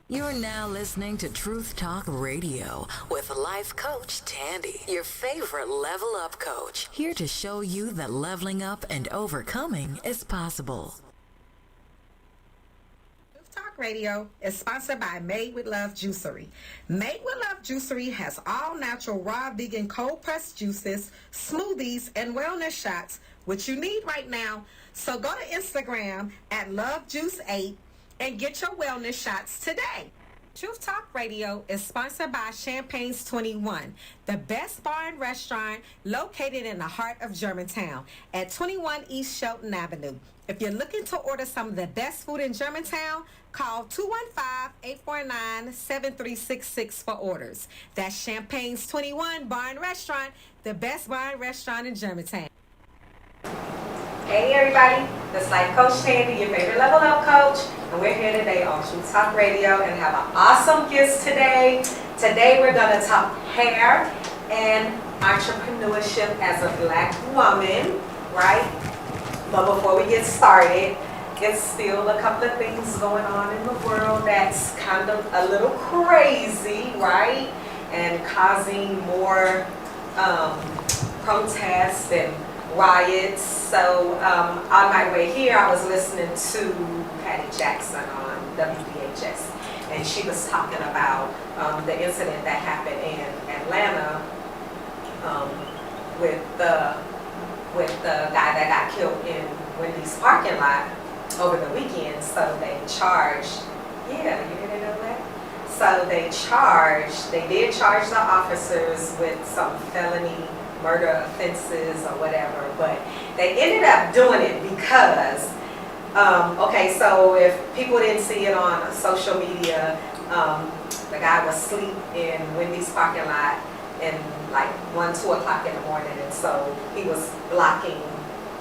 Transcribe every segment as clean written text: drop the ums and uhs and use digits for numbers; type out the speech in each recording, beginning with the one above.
You're now listening to Truth Talk Radio with life coach Tandy, your favorite level up coach, here to show you that leveling up and overcoming is possible. Truth Talk Radio is sponsored by Made with Love Juicery. Made with Love Juicery has all natural raw vegan cold pressed juices, smoothies, and wellness shots, which you need right now. So go to Instagram at LoveJuice8 and get your wellness shots today. Truth Talk Radio is sponsored by Champagne's 21, the best bar and restaurant located in the heart of Germantown at 21 East Shelton Avenue. If you're looking to order some of the best food in Germantown, call 215-849-7366 for orders. That's Champagne's 21 Bar and Restaurant, the best bar and restaurant in Germantown. Hey everybody, this is Life Coach Tandy, your favorite level up coach, and we're here today on Truth Talk Radio and have an awesome guest today. Today we're going to talk hair and entrepreneurship as a black woman, right? But before we get started, it's still a couple of things going on in the world that's kind of a little crazy, right? And causing more protests and riots. So on my way here, I was listening to Patty Jackson on WBHS, and she was talking about the incident that happened in Atlanta with the guy that got killed in Wendy's parking lot over the weekend. So they charged, yeah, you didn't know that? So they did charge the officers with some felony murder offenses or whatever, but they ended up doing it because, okay, so if people didn't see it on social media, the guy was asleep in Wendy's parking lot in like 1, 2 o'clock in the morning, and so he was blocking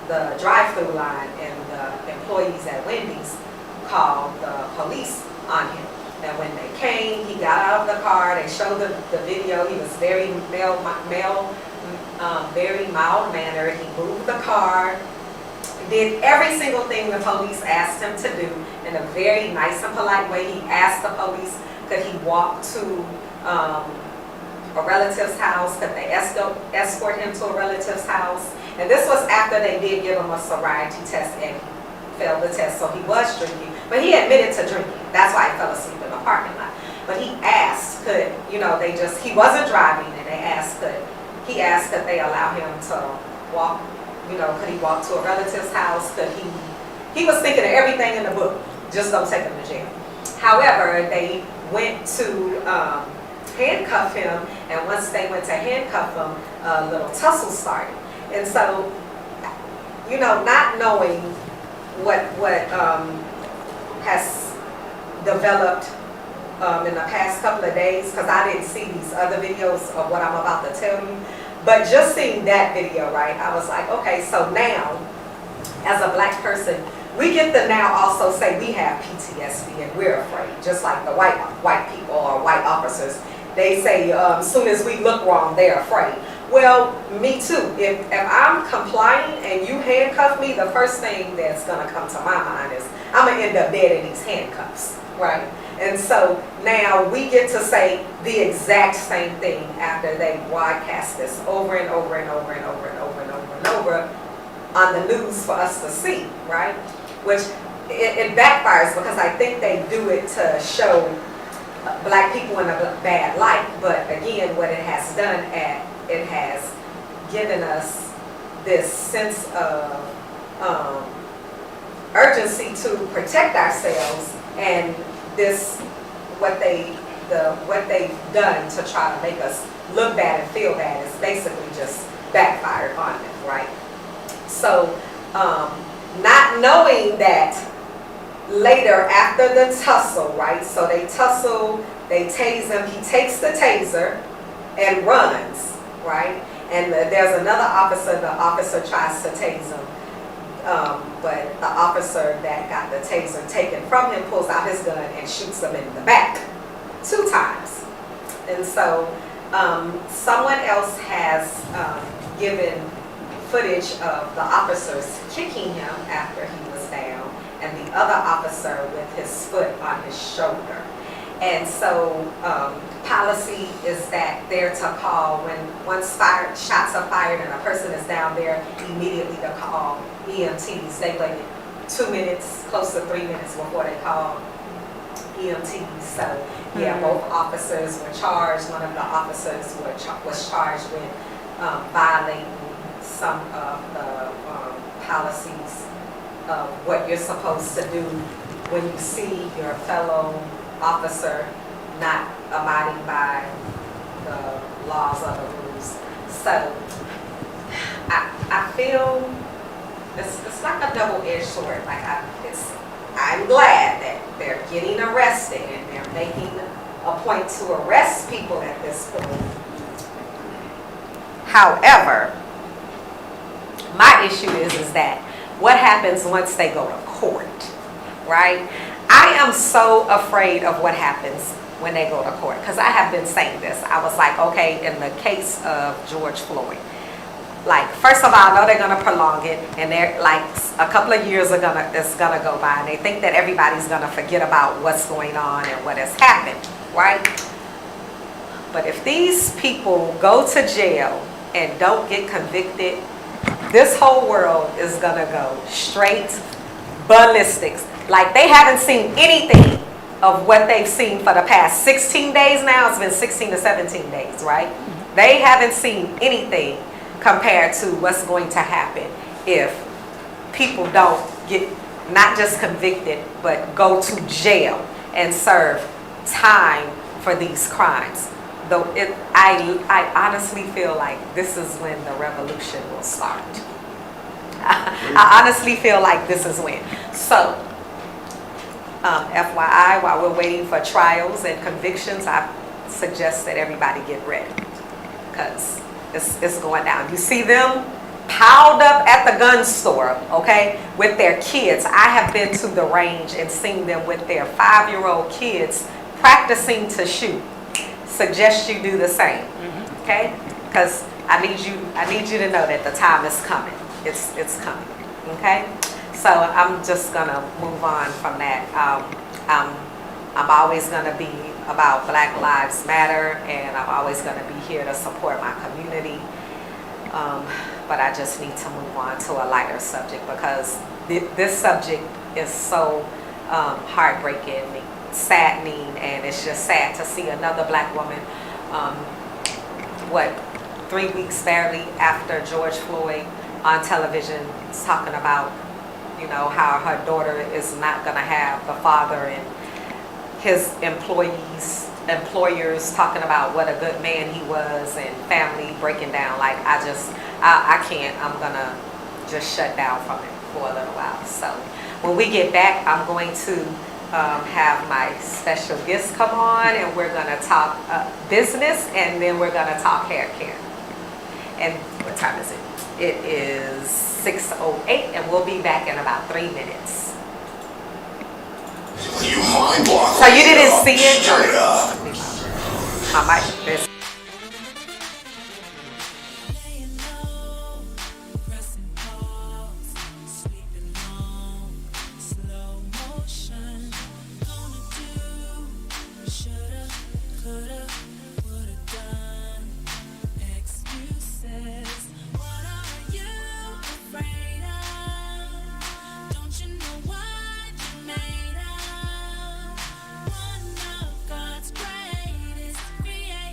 the drive-through line, and the employees at Wendy's called the police on him. And when they came, he got out of the car, they showed the video, he was very very mild-mannered. He moved the car, did every single thing the police asked him to do in a very nice and polite way. He asked the police, could he walk to a relative's house? Could they escort him to a relative's house? And this was after they did give him a sobriety test, and he failed the test, so he was drinking. But he admitted to drinking. That's why he fell asleep in the parking lot. But he asked, he wasn't driving, and they asked, could they allow him to walk, could he walk to a relative's house? He was thinking of everything in the book, just don't take him to jail. However, they went to handcuff him, and once they went to handcuff him, a little tussle started. And so, not knowing what has developed in the past couple of days, because I didn't see these other videos of what I'm about to tell you, but just seeing that video, right, I was like, okay, so now, as a black person, we get to now also say we have PTSD and we're afraid, just like the white people or white officers. They say as soon as we look wrong, they're afraid. Well, me too. If I'm complying and you handcuff me, the first thing that's going to come to my mind is I'm going to end up dead in these handcuffs, right? And so now we get to say the exact same thing after they broadcast this over and over and over and over and over and over and over on the news for us to see, right? Which it backfires, because I think they do it to show black people in a bad light. But again, what it has done, it has given us this sense of urgency to protect ourselves, and this what they've done to try to make us look bad and feel bad is basically just backfired on them, right? So not knowing that later after the tussle, right? So they tussle, they tase him, he takes the taser and runs, right? And there's another officer, the officer tries to tase him. But the officer that got the taser taken from him pulls out his gun and shoots him in the back 2 times. And so someone else has given footage of the officers kicking him after he was down, and the other officer with his foot on his shoulder. And so policy is that they're to call when once shots are fired and a person is down there, immediately to call EMTs. They waited 2 minutes, close to 3 minutes before they called EMTs. So yeah, both officers were charged. One of the officers was charged with violating some of the policies of what you're supposed to do when you see your fellow officer not abiding by the laws of the rules. So I feel it's like a double-edged sword. Like I'm glad that they're getting arrested and they're making a point to arrest people at this point. However, my issue is that what happens once they go to court, right? I am so afraid of what happens when they go to court, because I have been saying this. I was like, okay, in the case of George Floyd, like, first of all, I know they're going to prolong it, and they're like a couple of years it's gonna go by, and they think that everybody's going to forget about what's going on and what has happened, right? But if these people go to jail and don't get convicted, this whole world is going to go straight ballistics. Like, they haven't seen anything of what they've seen for the past 16 days now. It's been 16 to 17 days, right? They haven't seen anything compared to what's going to happen if people don't get not just convicted, but go to jail and serve time for these crimes. Though I honestly feel like this is when the revolution will start. I honestly feel like this is when. So, FYI, while we're waiting for trials and convictions, I suggest that everybody get ready, because it's going down. You see them piled up at the gun store, okay, with their kids. I have been to the range and seen them with their 5-year-old kids practicing to shoot. Suggest you do the same, okay? Because I need you to know that the time is coming. It's coming, okay? So I'm just gonna move on from that. I'm always gonna be about Black Lives Matter, and I'm always gonna be here to support my community. But I just need to move on to a lighter subject, because this subject is so heartbreaking, saddening, and it's just sad to see another Black woman, 3 weeks barely after George Floyd, on television talking about, you know, how her daughter is not going to have the father, and his employers talking about what a good man he was, and family breaking down. Like, I can't. I'm going to just shut down from it for a little while. So when we get back, I'm going to have my special guest come on, and we're going to talk business, and then we're going to talk hair care. And what time is it? It is 6:08, and we'll be back in about 3 minutes. So you didn't see it? My mic is. One of God's greatest creations.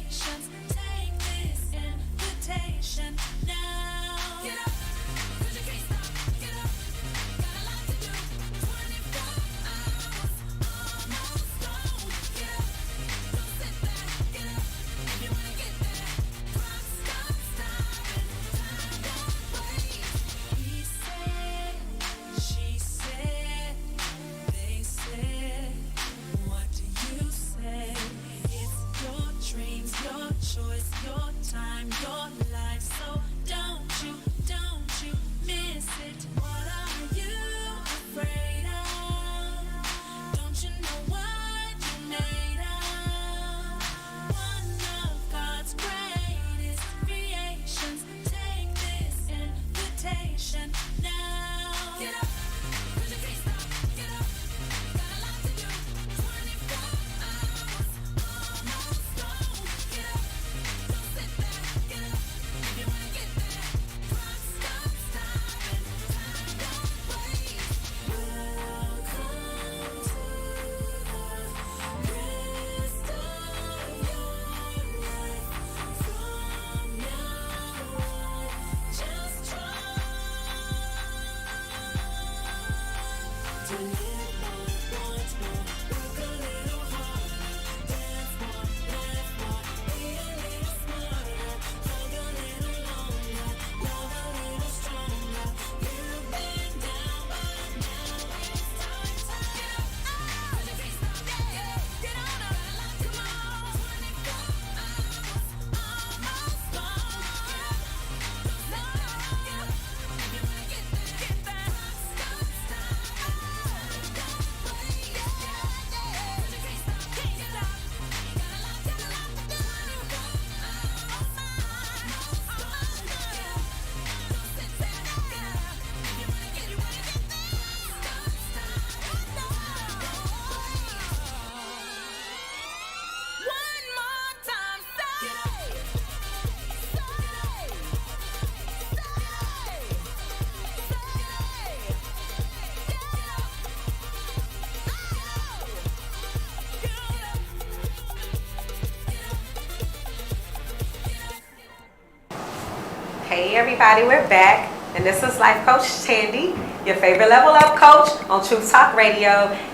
Hey everybody, we're back, and this is Life Coach Tandy, your favorite level up coach on Truth Talk Radio,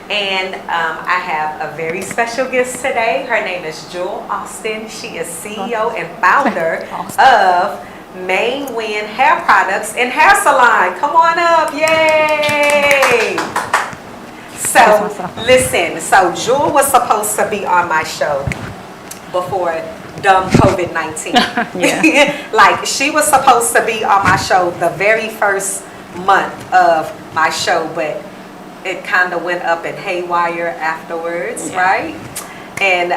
and I have a very special guest today. Her name is Jewel Austin. She is CEO and founder of Main Win Hair Products and Hair Salon. Come on up, yay! So listen, so Jewel was supposed to be on my show before dumb COVID-19. Yeah. Like, she was supposed to be on my show the very first month of my show, but it kind of went up in haywire afterwards, right? And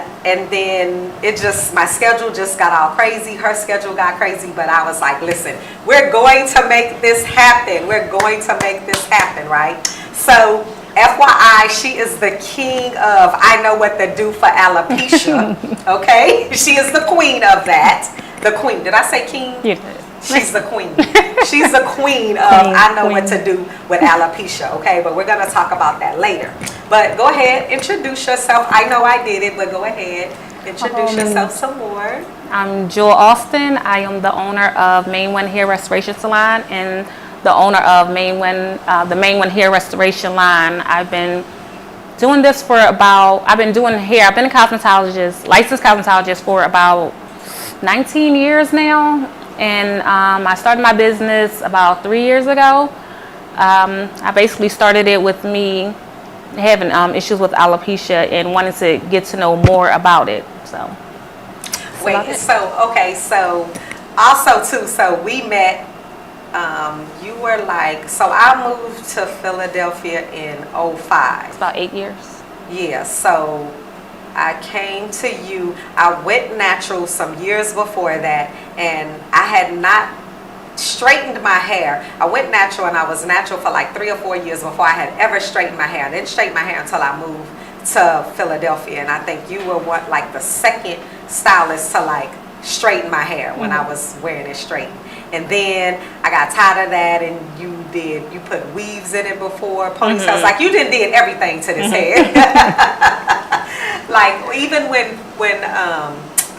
then it just, my schedule just got all crazy. Her schedule got crazy, but I was like, listen, we're going to make this happen. We're going to make this happen, right? So FYI, she is the king of I know what to do for alopecia. Okay? She is the queen of that. The queen. Did I say king? You did. She's the queen. She's the queen of I know what to do with alopecia. Okay? But we're going to talk about that later. But go ahead, introduce yourself. I know I did it, but go ahead. Introduce yourself some more. I'm Jewel Austin. I am the owner of Main One Hair Restoration Salon and the owner of the Main One Hair Restoration line. I've been doing this for I've been a cosmetologist, licensed cosmetologist for about 19 years now. And I started my business about 3 years ago. I basically started it with me having issues with alopecia and wanting to get to know more about it. So we met. You were like, so I moved to Philadelphia in 2005. It's about 8 years. Yeah, so I came to you. I went natural some years before that, and I had not straightened my hair. I went natural, and I was natural for like 3 or 4 years before I had ever straightened my hair. I didn't straighten my hair until I moved to Philadelphia, and I think you were the second stylist to like straighten my hair when I was wearing it straight. And then I got tired of that, and you put weaves in it before, ponytails. Like, you did everything to this head. Like, even when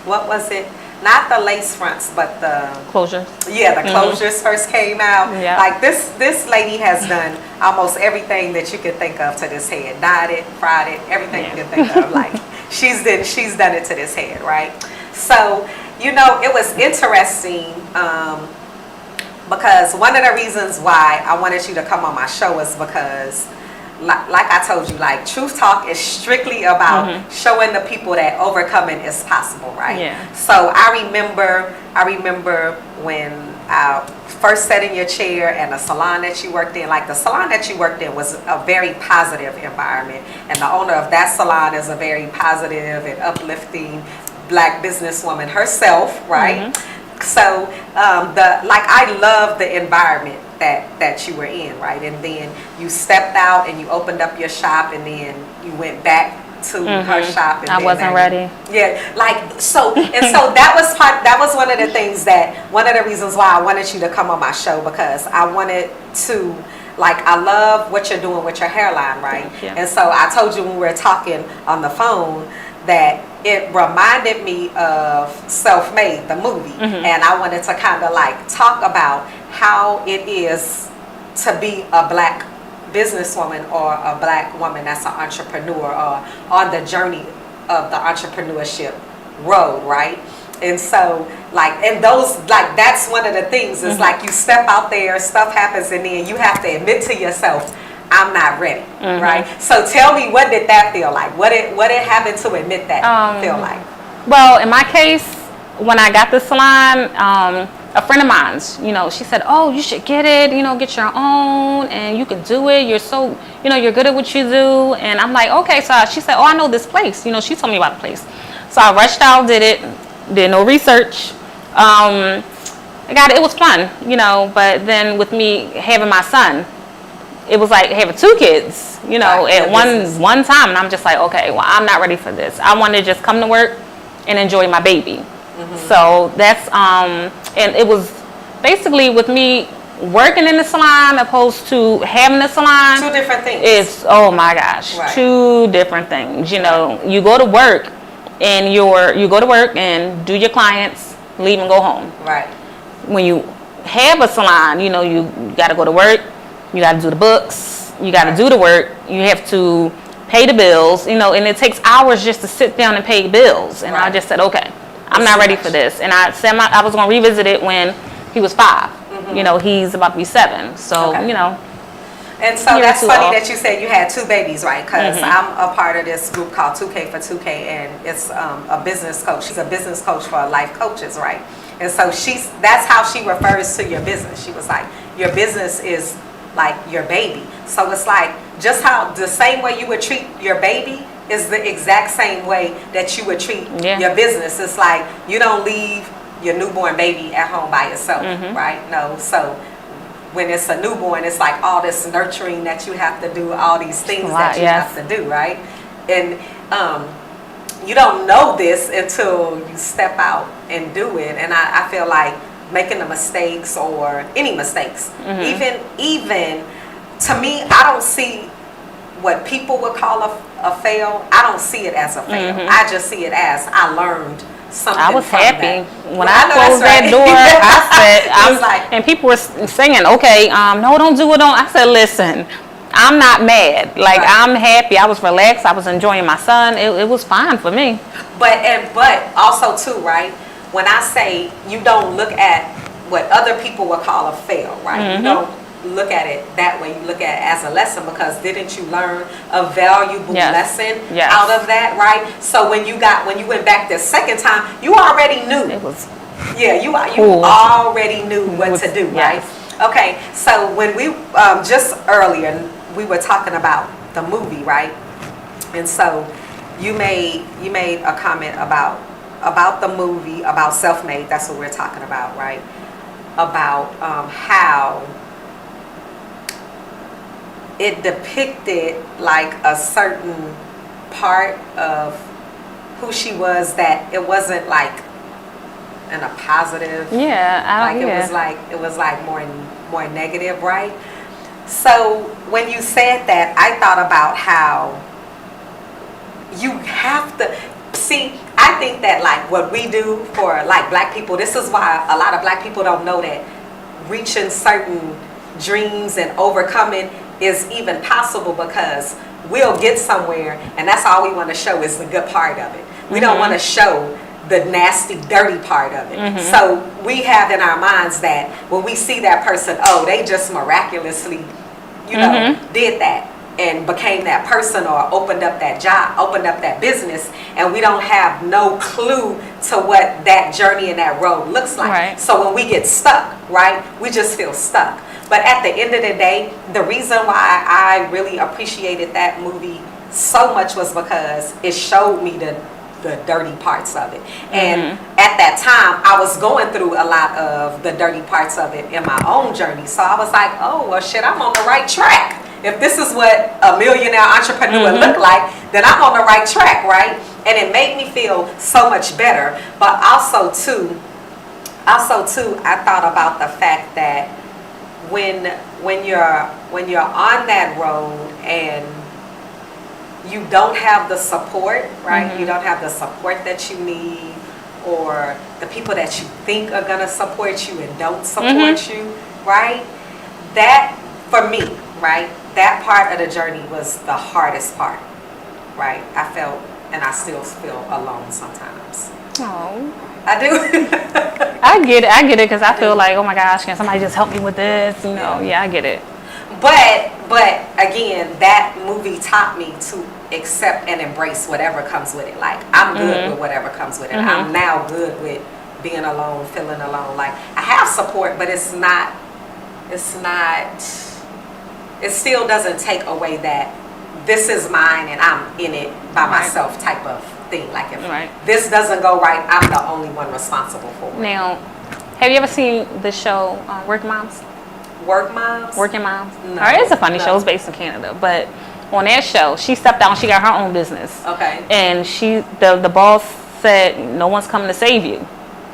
what was it? Not the lace fronts, but the closures. Yeah, the closures first came out. Yeah. Like, this lady has done almost everything that you could think of to this head. Dyed it, fried it, everything you could think of. Like, she's done it to this head, right? So, you know, it was interesting. Because one of the reasons why I wanted you to come on my show is because, like I told you, like, Truth Talk is strictly about showing the people that overcoming is possible, right? Yeah. So I remember when I first sat in your chair and the salon that you worked in. Like, the salon that you worked in was a very positive environment, and the owner of that salon is a very positive and uplifting Black businesswoman herself, right? So I love the environment that you were in, right? And then you stepped out and you opened up your shop, and then you went back to her shop. And I wasn't ready. Yeah, like, so that was one of the things one of the reasons why I wanted you to come on my show, because I wanted to, like, I love what you're doing with your hairline, right? Yeah. And so I told you when we were talking on the phone that it reminded me of Self-Made, the movie. And I wanted to kind of like talk about how it is to be a Black businesswoman or a Black woman that's an entrepreneur or on the journey of the entrepreneurship road, right? And so, like, and those, like, that's one of the things is like, you step out there, stuff happens, and then you have to admit to yourself, I'm not ready, right? So tell me, what did that feel like? What it happened to admit that feel like? Well, in my case, when I got the salon, a friend of mine's, you know, she said, oh, you should get it, you know, get your own, and you can do it. You're so, you know, you're good at what you do. And I'm like, okay. So she said, oh, I know this place. You know, she told me about the place. So I rushed out, did no research. I got it. It was fun, you know, but then with me having my son, it was like having 2 kids, you know, at one time. And I'm just like, okay, well, I'm not ready for this. I want to just come to work and enjoy my baby. So that's, and it was basically with me working in the salon opposed to having the salon. 2 different things. It's, oh my gosh, 2 different things. You know, you go to work and you go to work and do your clients, leave and go home. Right. When you have a salon, you know, you got to go to work, you got to do the books, you got to do the work, you have to pay the bills, you know, and it takes hours just to sit down and pay bills. And I just said, okay, I'm not ready for this. And I said I was going to revisit it when he was 5. You know, he's about to be 7. So, you know. And so that's funny that you said you had 2 babies, right? Because I'm a part of this group called 2K for 2K, and it's a business coach. She's a business coach for life coaches, right? And so that's how she refers to your business. She was like, your business is like your baby. So it's like, just how the same way you would treat your baby is the exact same way that you would treat your business. It's like, you don't leave your newborn baby at home by yourself, right? No. So when it's a newborn, it's like all this nurturing that you have to do, all these things that you have to do, right? And you don't know this until you step out and do it. And I feel like making the mistakes or any mistakes, even to me, I don't see what people would call a fail. I don't see it as a fail. I just see it as I learned something. I was happy when I closed that door. I said, and people were saying, okay, no, don't do it. I said, listen, I'm not mad. Like, I'm happy. I was relaxed. I was enjoying my son. It was fine for me. But also too, right? When I say you don't look at what other people would call a fail, right? You don't look at it that way. You look at it as a lesson, because didn't you learn a valuable lesson out of that, right? So when you went back the second time, you already knew. It was you already knew what to do, right? Okay, so when we just earlier we were talking about the movie, right? And so you made a comment about the movie, about Self-Made. That's what we're talking about, right? About how it depicted like a certain part of who she was, that it wasn't like in a positive. It was like more negative, right? So when you said that, I thought about how you have to see. I think that like what we do for like black people, this is why a lot of black people don't know that reaching certain dreams and overcoming is even possible, because we'll get somewhere and that's all we want to show is the good part of it. We don't want to show the nasty, dirty part of it. So we have in our minds that when we see that person, oh, they just miraculously, did that and became that person, or opened up that job, opened up that business, and we don't have no clue to what that journey and that road looks like. Right. So when we get stuck, right, we just feel stuck. But at the end of the day, the reason why I really appreciated that movie so much was because it showed me the dirty parts of it. And at that time, I was going through a lot of the dirty parts of it in my own journey. So I was like, oh, well, shit, I'm on the right track. If this is what a millionaire entrepreneur look like, then I'm on the right track, right? And it made me feel so much better. But also too, I thought about the fact that when you're on that road and you don't have the support, right? You don't have the support that you need, or the people that you think are gonna support you and don't support you, right? That, for me, right, that part of the journey was the hardest part, right? I felt, and I still feel alone sometimes. Oh. I do. I get it, because I feel like, oh my gosh, can somebody just help me with this? You know, I get it. But again, that movie taught me to accept and embrace whatever comes with it. Like, I'm good with whatever comes with it. I'm now good with being alone, feeling alone. Like, I have support, but it still doesn't take away that this is mine and I'm in it by myself type of thing. Like, if this doesn't go right, I'm the only one responsible for it. Now, have you ever seen the show Working Moms? Working Moms? No. It's a funny show. It's based in Canada. But on that show, she stepped out and she got her own business. Okay. And the boss said, no one's coming to save you.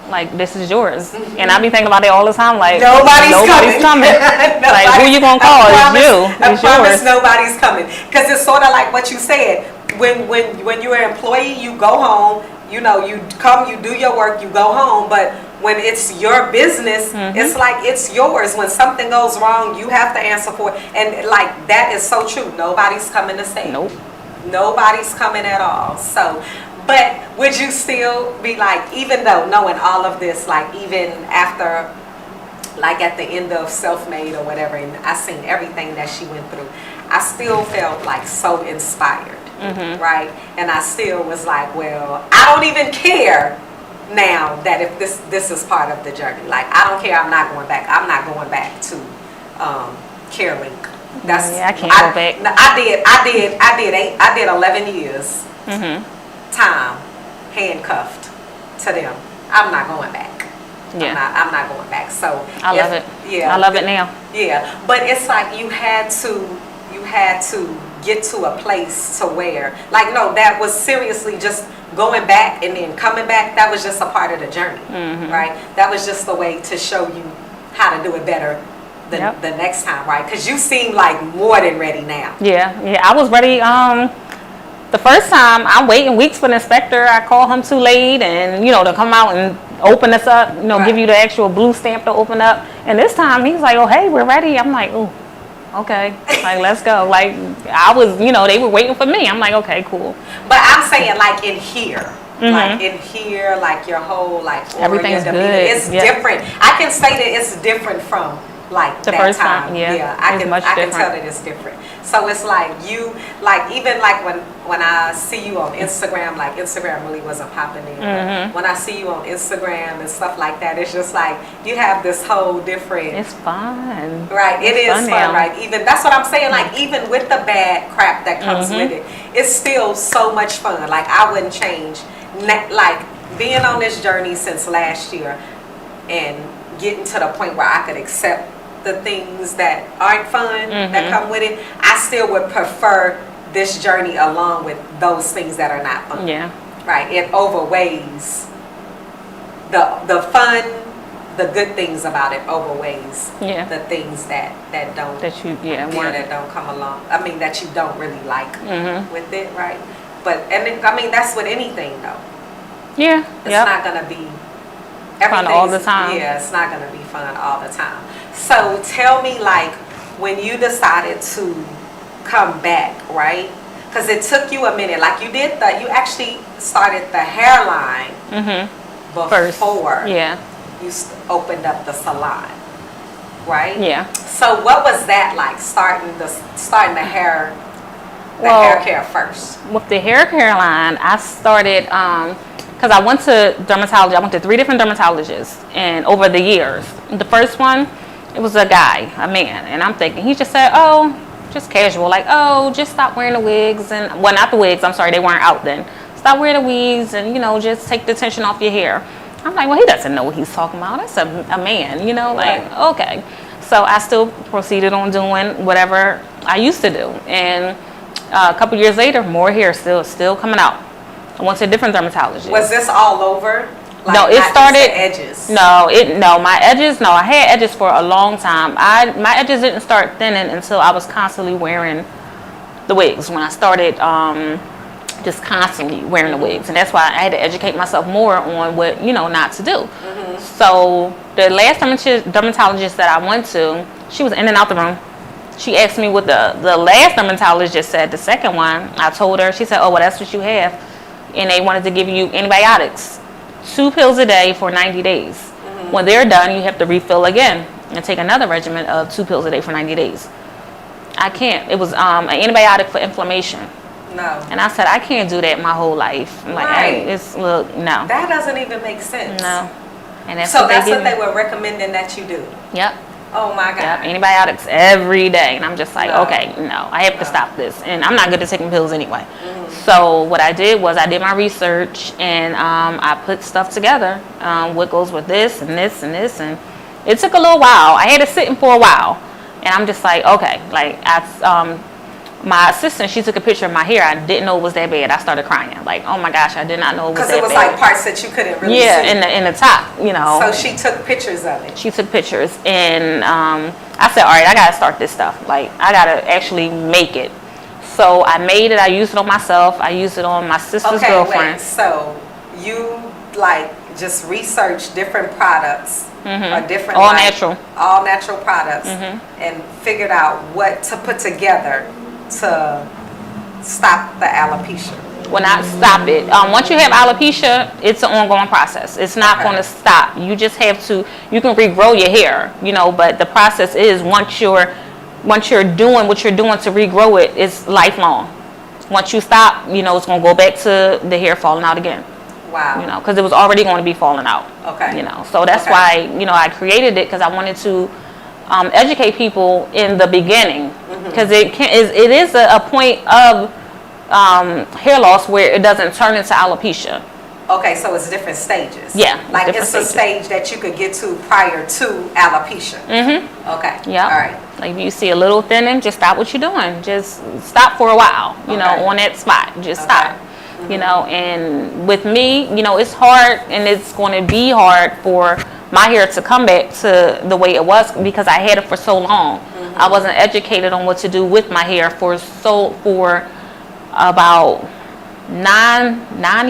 Like, this is yours. And I be thinking about it all the time. Like, nobody's coming. Like, who you going to call? It's you. It's yours. Nobody's coming. Because it's sort of like what you said. When you're an employee, you go home. You know, you come, you do your work, you go home. But when it's your business, it's like it's yours. When something goes wrong, you have to answer for it. And like that is so true. Nobody's coming to save. Nope. Nobody's coming at all. So, but would you still be like, even though knowing all of this, like even after, like at the end of Self-Made or whatever, and I seen everything that she went through, I still felt like so inspired, right? And I still was like, well, I don't even care now that if this is part of the journey. Like I don't care. I'm not going back. I'm not going back to CareLink. That's I can't go back. I did 11 years time handcuffed to them. I'm not going back. Yeah. I'm not going back. So I love it. Yeah, I love it now. Yeah, but it's like you had to get to a place to where, like, no, that was seriously just going back and then coming back. That was just a part of the journey, right? That was just the way to show you how to do it better the next time, right? Because you seem like more than ready now. Yeah, I was ready. The first time, I'm waiting weeks for the inspector. I call him too late, and to come out and open us up. Give you the actual blue stamp to open up. And this time, he's like, "Oh, hey, we're ready." I'm like, "Oh, okay, like let's go." Like I was, they were waiting for me. I'm like, "Okay, cool." But I'm saying, like in here. Like in here, like your whole everything's good. It's different. I can say that it's different from like the that first time. I can tell that it's different. So it's like you, like even like when I see you on Instagram, like Instagram really wasn't popping in. When I see you on Instagram and stuff like that, it's just like you have this whole different. It's fun, right? It is fun, right? Even that's what I'm saying. Like even with the bad crap that comes with it, it's still so much fun. Like I wouldn't change. Like being on this journey since last year and getting to the point where I could accept the things that aren't fun that come with it, I still would prefer this journey along with those things that are not fun. Yeah. Right. It overweighs the fun, the good things about it overweighs the things that don't that don't come along. I mean that you don't really like with it, right? But I mean that's with anything though. Yeah. It's not gonna be fun all the time. Yeah, it's not gonna be fun all the time. So tell me, like, when you decided to come back, right? Because it took you a minute. Like you actually started the hairline before you opened up the salon, right? Yeah. So what was that like, starting the hair care first? With the hair care line, I started because I went to dermatology. I went to 3 different dermatologists, and over the years, the first one, it was a guy, a man, and I'm thinking, he just said, "Oh, just casual, like, oh, just stop wearing the wigs," and well, not the wigs. I'm sorry, they weren't out then. Stop wearing the wigs, and just take the tension off your hair. I'm like, well, he doesn't know what he's talking about. That's a man, like, okay. So I still proceeded on doing whatever I used to do, and a couple years later, more hair still coming out. I went to a different dermatologist. Was this all over? Like, no, it started. Edges. My edges. No, I had edges for a long time. My edges didn't start thinning until I was constantly wearing the wigs. When I started just constantly wearing the wigs, and that's why I had to educate myself more on what not to do. So the last dermatologist that I went to, she was in and out the room. She asked me what the last dermatologist said. The second one, I told her. She said, "Oh, well, that's what you have," and they wanted to give you antibiotics. 2 pills a day for 90 days. When they're done, you have to refill again and take another regimen of 2 pills a day for 90 days. I can't. It was an antibiotic for inflammation. No. And I said, I can't do that my whole life. I'm like, hey, no. That doesn't even make sense. No. And that's what they were recommending that you do. Yep. Oh my God. Yep. Antibiotics every day. And I'm just like, okay, no, I have to stop this. And I'm not good at taking pills anyway. So what I did was I did my research, and I put stuff together. What goes with this and this and this. And it took a little while. I had to sit in for a while. And I'm just like, okay. Like, my assistant, she took a picture of my hair. I didn't know it was that bad. I started crying. Like, oh my gosh, I did not know it was that bad. Because it was like parts that you couldn't really see. Yeah, in the top, So she took pictures of it. She took pictures, and I said, all right, I got to start this stuff. Like, I got to actually make it. So I made it. I used it on myself. I used it on my sister's girlfriend. Wait. So you, like, just researched different products, or different all natural products, and figured out what to put together to stop the alopecia. Will not stop it. Once you have alopecia, it's an ongoing process. It's not going to stop. You just have to. You can regrow your hair, but the process is once you're doing what you're doing to regrow it, it's lifelong. Once you stop, it's going to go back to the hair falling out again. Wow. Because it was already going to be falling out. Okay. So that's why I created it, because I wanted to educate people in the beginning, because it is a point of hair loss where it doesn't turn into alopecia. Okay, so it's different stages. Yeah. Like it's a stage that you could get to prior to alopecia. Okay. Yeah. All right. Like if you see a little thinning, just stop what you're doing. Just stop for a while, on that spot. Just stop. And with me, it's hard, and it's going to be hard for my hair to come back to the way it was, because I had it for so long. I wasn't educated on what to do with my hair for about 10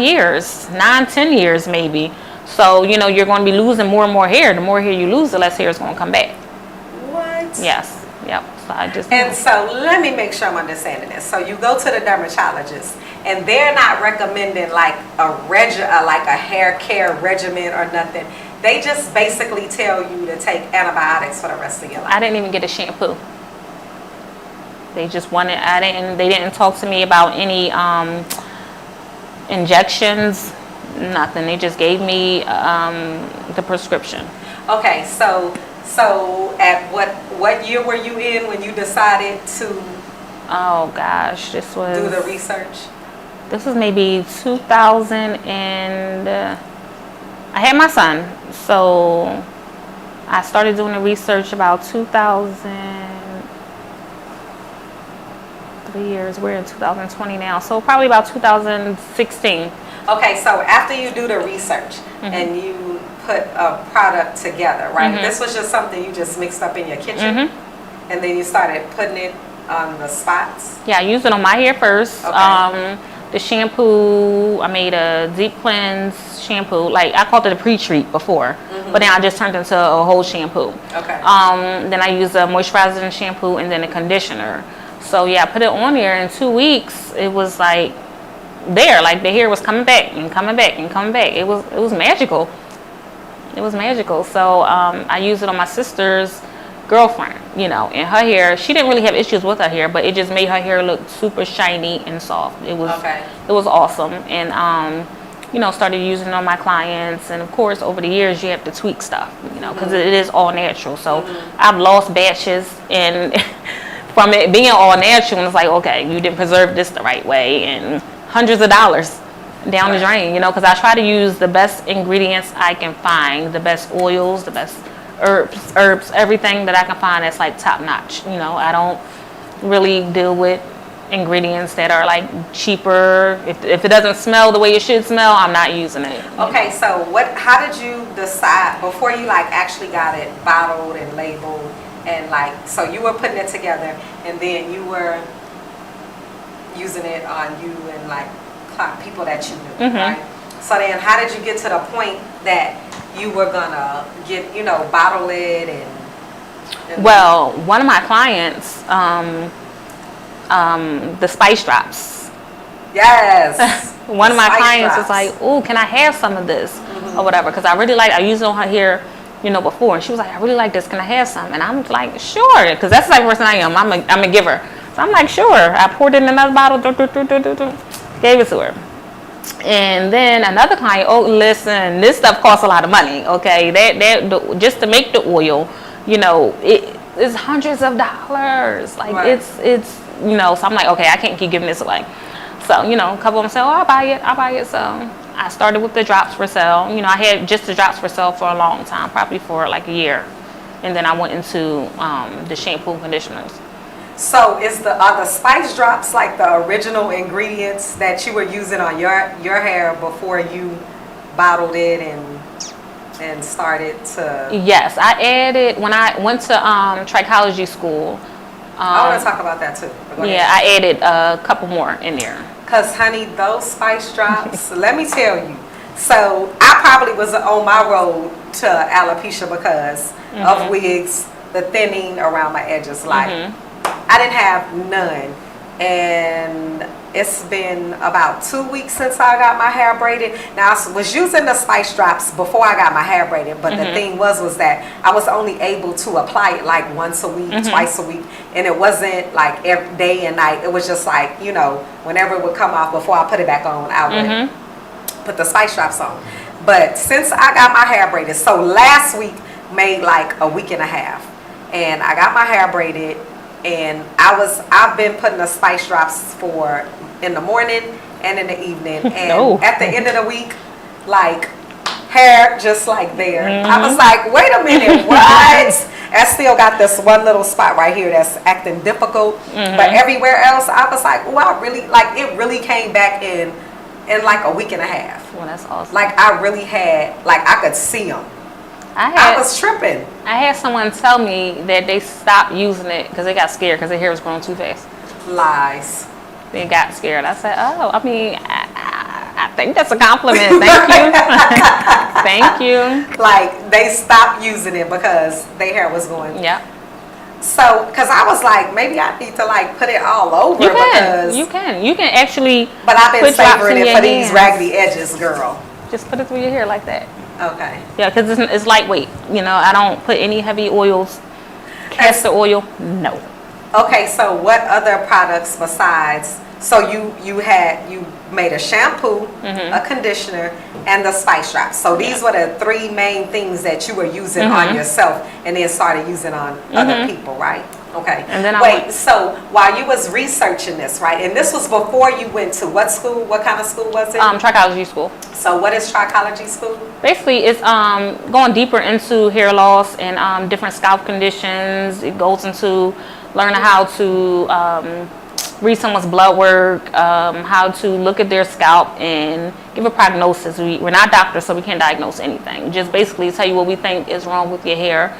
years maybe. So you're going to be losing more and more hair. The more hair you lose, the less hair is going to come back. What? Yes. Yep. So so let me make sure I'm understanding this. So you go to the dermatologist, and they're not recommending like a hair care regimen or nothing. They just basically tell you to take antibiotics for the rest of your life. I didn't even get a shampoo. They just wanted. They didn't talk to me about any injections. Nothing. They just gave me the prescription. Okay, so at what year were you in when you decided to? Oh gosh, this was do the research. This was maybe 2000, and I had my son, so I started doing the research about 2000. 3 years. We're in 2020 now, so probably about 2016. Okay, so after you do the research and you put a product together, right? This was just something you just mixed up in your kitchen, and then you started putting it on the spots? Yeah, I used it on my hair first. Okay. The shampoo, I made a deep cleanse shampoo. Like, I called it a pre-treat before, but then I just turned it into a whole shampoo. Okay. Then I used a moisturizing shampoo and then a conditioner. So yeah, I put it on there. In 2 weeks, it was like there, like the hair was coming back and coming back and coming back. It was magical. It was magical. So I used it on my sister's girlfriend, and her hair. She didn't really have issues with her hair, but it just made her hair look super shiny and soft. It was awesome. And started using it on my clients. And of course, over the years, you have to tweak stuff, because it is all natural. So I've lost batches and. From it being all natural, and it's like, okay, you didn't preserve this the right way, and hundreds of dollars down the drain, because I try to use the best ingredients I can find, the best oils, the best herbs, everything that I can find that's like top notch. I don't really deal with ingredients that are like cheaper. If it doesn't smell the way it should smell, I'm not using it. Okay, so how did you decide before you like actually got it bottled and labeled? And like, so you were putting it together, and then you were using it on you and like people that you knew, right? So then, how did you get to the point that you were gonna get, bottle it and well, one of my clients, the spice drops. Yes. One of my clients was like, "Oh, can I have some of this or whatever?" Because I used it on her hair. Before, and she was like, "I really like this. Can I have some?" And I'm like, "Sure," because that's the type of person I am. I'm a giver. So I'm like, "Sure." I poured it in another bottle, gave it to her. And then another client, "Oh, listen, this stuff costs a lot of money. Okay, just to make the oil, it's hundreds of dollars. Like right. it's So I'm like, okay, I can't keep giving this away. So a couple of them said, "Oh, I'll buy it." So I started with the drops for sale. I had just the drops for sale for a long time, probably for like a year. And then I went into the shampoo and conditioners. So are the spice drops like the original ingredients that you were using on your hair before you bottled it and started to? Yes, I added, when I went to trichology school. I want to talk about that too. Yeah, I added a couple more in there. Because, honey, those spice drops, let me tell you, So I probably was on my road to alopecia because of wigs, the thinning around my edges. Like I didn't have none, and it's been about 2 weeks since I got my hair braided. Now I was using the spice drops before I got my hair braided, but the thing was that I was only able to apply it like once a week, twice a week, and it wasn't like every day and night. It was just like, you know, whenever it would come off before I put it back on, I would put the spice drops on. But since I got my hair braided, so last week made like a week and a half, and I got my hair braided, and I've been putting the spice drops for in the morning and in the evening, and at the end of the week, like hair just like there. I was like, wait a minute, what? I still got this one little spot right here that's acting difficult, but everywhere else I was like, oh, I really like it. Really came back in like a week and a half. Well, that's awesome. Like I really had, like I could see them. I was tripping. I had someone tell me that they stopped using it because they got scared because their hair was growing too fast. Lies. They got scared. I said, oh, I mean, I think that's a compliment. Thank you. Thank you. Like they stopped using it because their hair was going. Yeah. So, because I was like, maybe I need to like put it all over. You can actually. But I've been put drops savoring in it your for these hands. raggedy edges, girl. Just put it through your hair like that. Okay. Yeah, because it's lightweight. You know, I don't put any heavy oils. Castor oil, no. Okay, so what other products besides? So you made a shampoo, a conditioner, and the spice drops. So these were the three main things that you were using on yourself, and then started using on other people, right? Okay. And then so while you was researching this, right, and this was before you went to what school? What kind of school was it? Trichology school. So what is trichology school? Basically, it's going deeper into hair loss and different scalp conditions. It goes into learning how to read someone's blood work, how to look at their scalp and give a prognosis. We're not doctors, so we can't diagnose anything. Just basically tell you what we think is wrong with your hair.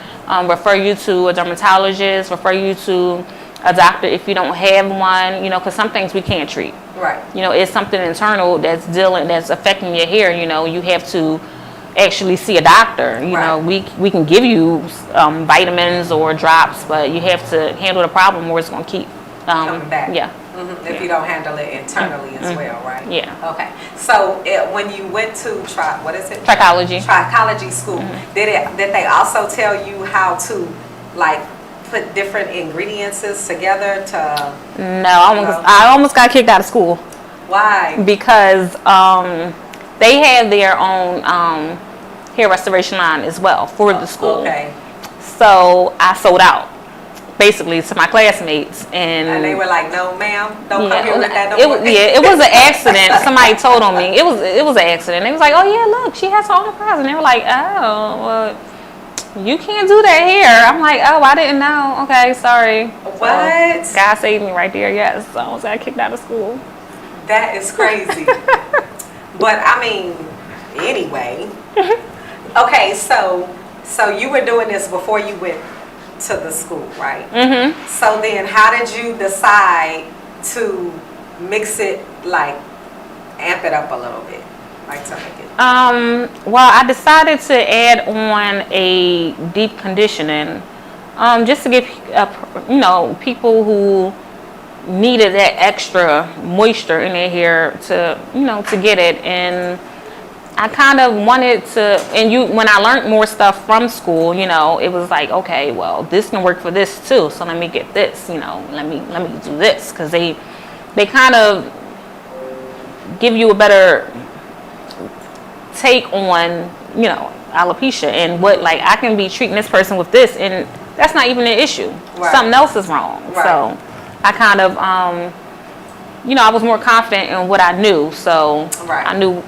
Refer you to a dermatologist, refer you to a doctor if you don't have one, you know, because some things we can't treat. Right. You know, it's something internal that's affecting your hair. You know, you have to actually see a doctor. You know, we can give you vitamins or drops, but you have to handle the problem or it's going to keep coming back. Yeah. If you don't handle it internally as well, right? Yeah. Okay. So when you went to trichology school, did they also tell you how to like put different ingredients together to? No, I almost got kicked out of school. Why? Because they had their own hair restoration line as well for the school. Okay. So I sold out. Basically to my classmates, and they were like, "No, ma'am, don't come here with that no more." It was an accident. Somebody told on me. It was an accident. They was like, "Oh yeah, look, she has her own prize," and they were like, "Oh, well, you can't do that here." I'm like, "Oh, I didn't know. Okay, sorry." What? So, God saved me right there. Yes, so I almost got kicked out of school. That is crazy. But I mean, anyway. Okay, so you were doing this before you went to the school, right? So then how did you decide to mix it, like amp it up a little bit, like to make it? Well, I decided to add on a deep conditioning, just to give people who needed that extra moisture in their hair to get it. And I kind of wanted to, when I learned more stuff from school, it was like, okay, well, this can work for this too. So let me get this, let me do this. Cause they kind of give you a better take on, alopecia and what, like, I can be treating this person with this and that's not even an issue. Right. Something else is wrong. Right. So I kind of, I was more confident in what I knew. So right. I knew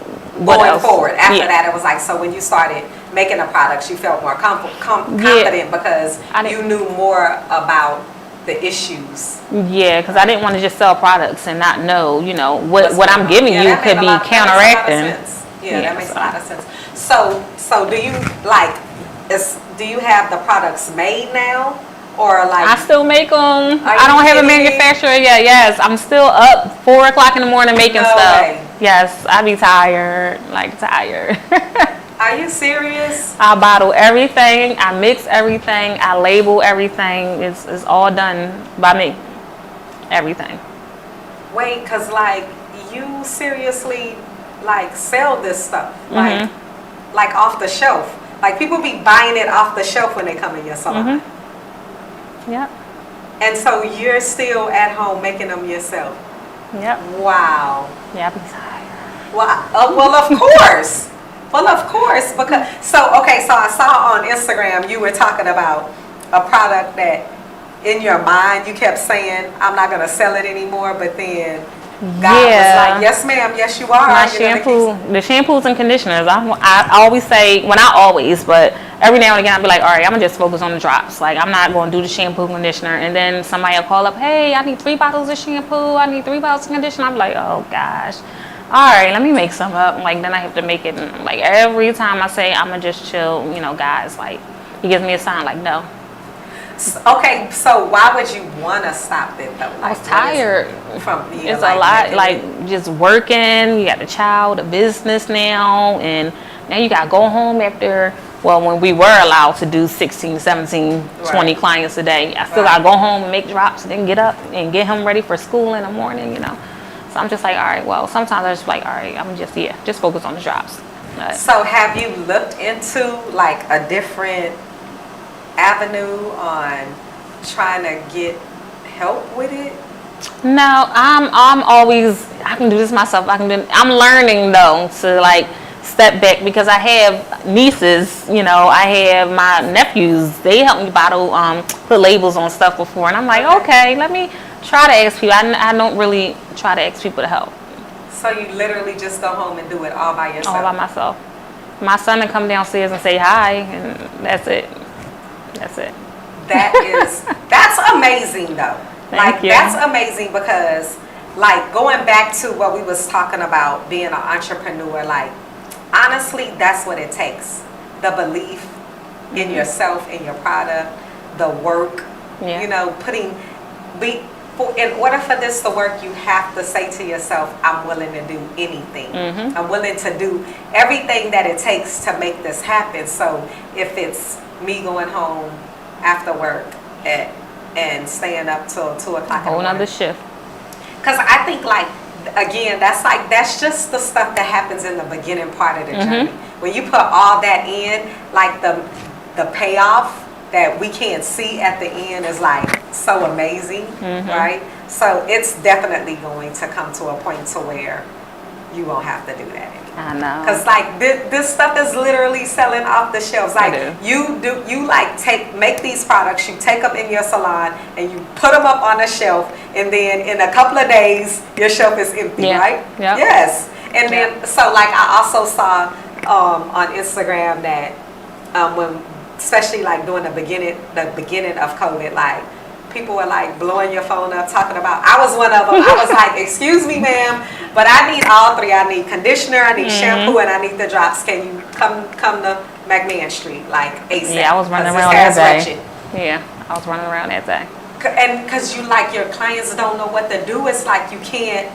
going forward after that, it was like, so when you started making the products, you felt more confident because you knew more about the issues. Yeah, because I didn't want to just sell products and not know, what I'm giving you could be counteracting. That makes a lot of sense. So do you do you have the products made now, or like? I still make them. I don't have a manufacturer yet. Yes, I'm still up 4 o'clock in the morning making stuff. Yes, I be tired, like tired. Are you serious? I bottle everything, I mix everything, I label everything. It's all done by me. Everything. Wait, cause like you seriously like sell this stuff, like off the shelf. Like people be buying it off the shelf when they come in your salon. Yep. And so you're still at home making them yourself. Yep. Wow. Yeah, I be tired. Well, of course. Well, of course, because so I saw on Instagram you were talking about a product that in your mind you kept saying I'm not gonna sell it anymore, but then God was like, yes, ma'am, yes, you are. My shampoo, the shampoos and conditioners. I always say, well, not always, but every now and again I'll be like, all right, I'm gonna just focus on the drops. Like I'm not gonna do the shampoo conditioner, and then somebody will call up, hey, I need 3 bottles of shampoo, I need 3 bottles of conditioner. I'm like, oh gosh. All right, let me make some up. Like then I have to make it. And, like every time I say I'm gonna just chill, guys, like he gives me a sign like no. Okay, so why would you want to stop it though? Like, I was tired. It's a lot, like just working. You got the child, a business now, and now you got to go home after. Well, when we were allowed to do 16, 17, 20 clients a day, I still got to go home and make drops, and then get up and get him ready for school in the morning. So I'm just like, all right. Well, sometimes I just like, all right, I'm just focus on the drops. So have you looked into like a different avenue on trying to get help with it? No, I'm always, I can do this myself. I'm learning though to like step back because I have nieces, I have my nephews. They help me bottle, put labels on stuff before, and I'm like, okay, let me try to ask people. I don't really try to ask people to help. So you literally just go home and do it all by yourself? All by myself. My son will come downstairs and say hi, and that's it. That's it. That's amazing though. Thank you. That's amazing because like going back to what we was talking about being an entrepreneur, like honestly that's what it takes. The belief in yourself, in your product, the work, in order for this to work, you have to say to yourself, I'm willing to do anything. I'm willing to do everything that it takes to make this happen. So if it's me going home after work and staying up till 2 o'clock in the morning. Whole nother shift. Because I think that's just the stuff that happens in the beginning part of the journey. When you put all that in, like the payoff that we can't see at the end is like so amazing, right? So it's definitely going to come to a point to where you won't have to do that anymore. I know. Because like this stuff is literally selling off the shelves. Like make these products, you take them in your salon and you put them up on a shelf, and then in a couple of days your shelf is empty, right? Yep. Yes. And then so like I also saw on Instagram that when especially like during the beginning of COVID, like people were like blowing your phone up talking about, I was one of them. I was like, excuse me, ma'am, but I need all 3. I need conditioner, I need shampoo, and I need the drops. Can you come to McMahon Street like ASAP? Yeah, I was running around that day. Yeah, I was running around that day. And because you like your clients don't know what to do. It's like you can't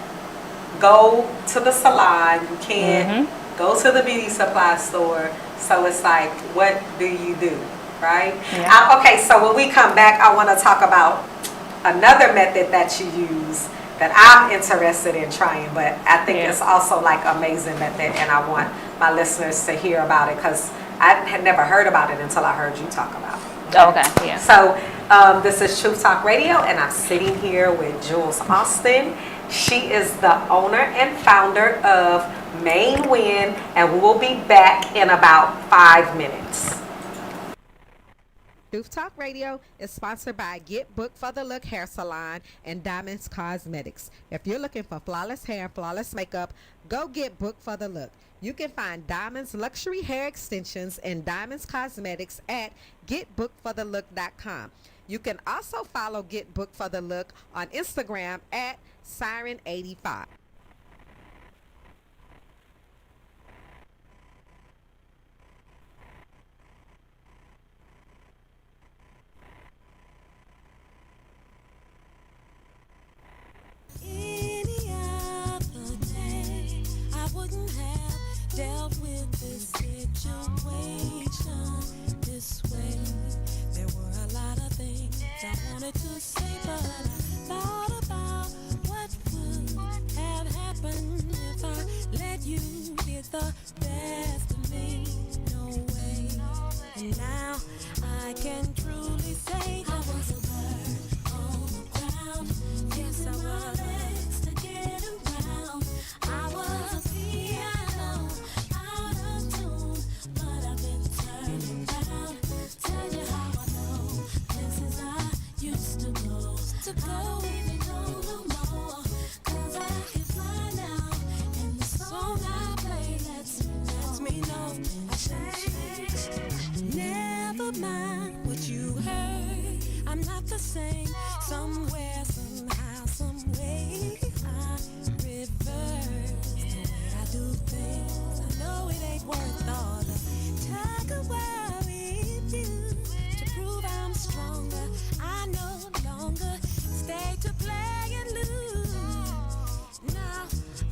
go to the salon, you can't go to the beauty supply store. So it's like, what do you do, right? Yeah. Okay, so when we come back, I want to talk about another method that you use that I'm interested in trying, but I think it's also like amazing method, and I want my listeners to hear about it because I had never heard about it until I heard you talk about it. Oh, okay, yeah. So this is Truth Talk Radio, and I'm sitting here with Jules Austin. She is the owner and founder of Main Win, and we will be back in about 5 minutes. Truth Talk Radio is sponsored by Get Booked for the Look Hair Salon and Diamonds Cosmetics. If you're looking for flawless hair and flawless makeup, go get booked for the look. You can find Diamonds Luxury Hair Extensions and Diamonds Cosmetics at getbookedforthelook.com. You can also follow Get Booked for the Look on Instagram at Siren85. dealt with this situation this way. There were a lot of things I wanted to say, but I thought about what would have happened if I let you get the best of me. No way. And now I can truly say that I was a bird on the ground. Yes, I was. Legs to get around. I was a piano out of tune, but I've been turning around. Tell you how I know places I used to go. Don't even know no more, 'cause I can fly now, and the song I play lets me know I changed. Never mind what you heard, I'm not the same. Somewhere, somehow, some way, I reverse the way I do things. I know it ain't worth all the tug of war with you to prove I'm stronger. I no longer stay to play and lose. Now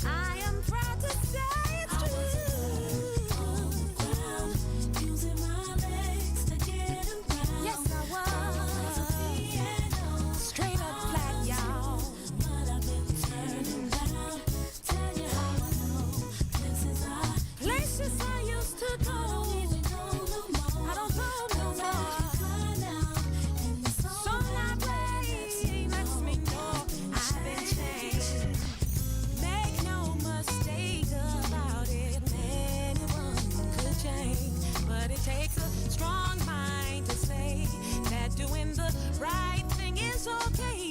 I am proud to say it's true. On the ground, using my legs to get around. Yes, I was a piano, straight up flat, y'all. But I've been turning down. Tell you how I know places I used to go. I don't even know no more. I don't know no more. And the song I play lets me know I've been changed. Make no mistake about it, anyone could change, but it takes a strong mind to say that doing the right thing is okay.